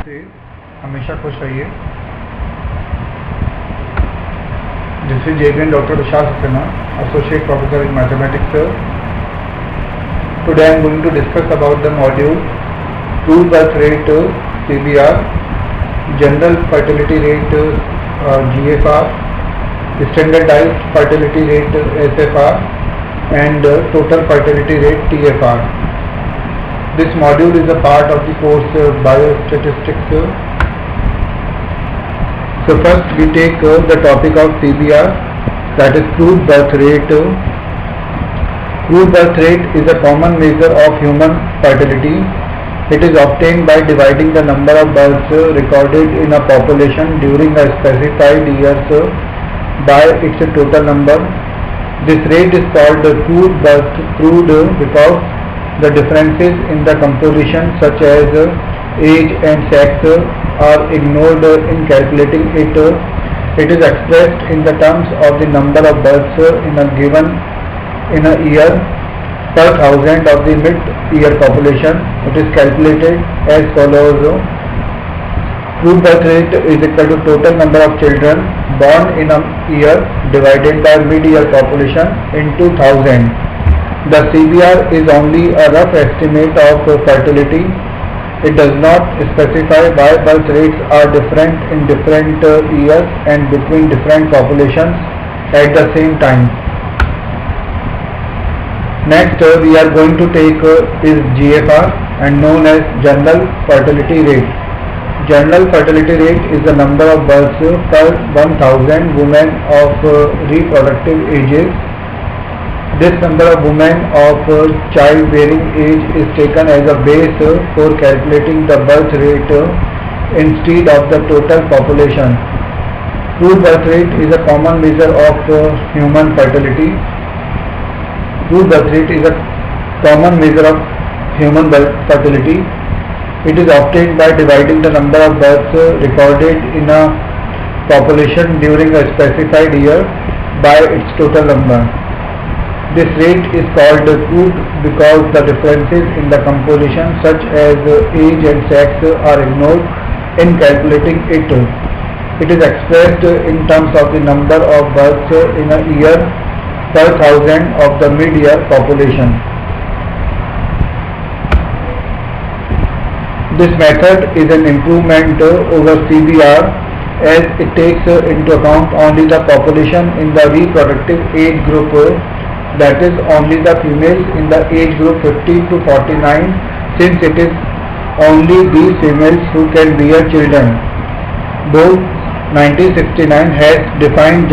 से हमेशा खुश रहिए। This is JBN Dr. Tushar Saxena, Associate Professor in Mathematics. Today I am going to discuss about the module True Birth Rate CBR, General Fertility Rate GFR, Standardized Fertility Rate SFR, and Total Fertility Rate TFR. This module is a part of the course Biostatistics. So first we take the topic of CBR, that is crude birth rate. Crude birth rate is a common measure of human fertility. It is obtained by dividing the number of births recorded in a population during a specified years by its total number. This rate is called crude because the differences in the composition such as age and sex are ignored in calculating it. It is expressed in the terms of the number of births in a year per thousand of the mid-year population. It is calculated as follows. Crude birth rate is equal to total number of children born in a year divided by mid-year population into 1000. The CBR is only a rough estimate of fertility. It does not specify why birth rates are different in different years and between different populations at the same time. Next we are going to take is GFR, and known as General Fertility Rate. General fertility rate is the number of births per 1000 women of reproductive ages. This number of women of childbearing age is taken as a base for calculating the birth rate instead of the total population. Crude birth rate is a common measure of human fertility. Crude birth rate is a common measure of human fertility. It is obtained by dividing the number of births recorded in a population during a specified year by its total number. This rate is called crude because the differences in the composition such as age and sex are ignored in calculating it. It is expressed in terms of the number of births in a year per thousand of the mid-year population. This method is an improvement over CBR as it takes into account only the population in the reproductive age group, that is only the females in the age group 15 to 49, since it is only these females who can bear children. Though 1969 has defined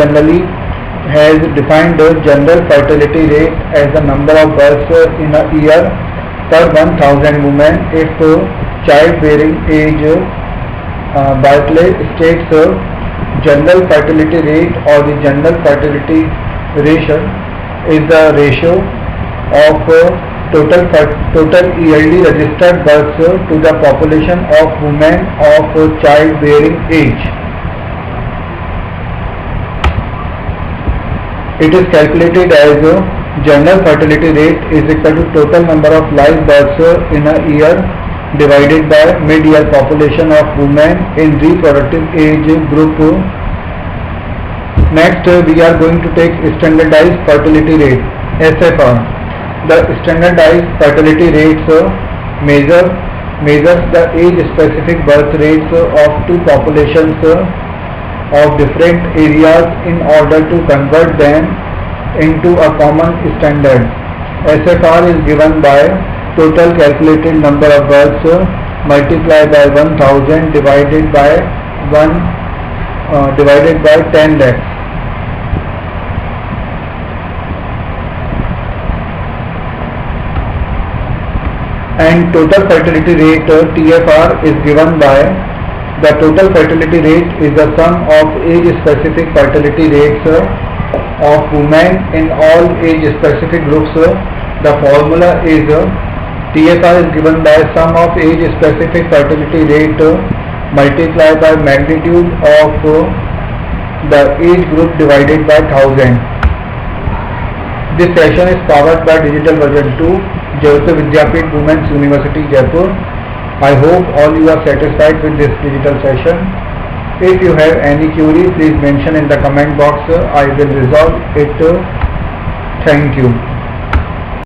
the general fertility rate as the number of births in a year per 1000 women if childbearing age. Bartley states general fertility rate or the general fertility ratio is the ratio of total yearly registered births to the population of women of childbearing age. It is calculated as general fertility rate is equal to total number of live births in a year divided by mid-year population of women in reproductive age group. Next we are going to take standardized fertility rate SFR. The standardized fertility rates measures the age specific birth rates of two populations of different areas in order to convert them into a common standard. SFR is given by total calculated number of births multiplied by 1000 divided by 10 lakhs. And total fertility rate TFR is given by the total fertility rate is the sum of age specific fertility rates of women in all age specific groups. The formula is TFR is given by sum of age specific fertility rate multiplied by magnitude of the age group divided by 1000. This session is powered by Digital Version 2, Jayapur Vidyapeeth Women's University, Jaipur. I hope all you are satisfied with this digital session. If you have any query, please mention in the comment box. I will resolve it. Thank you.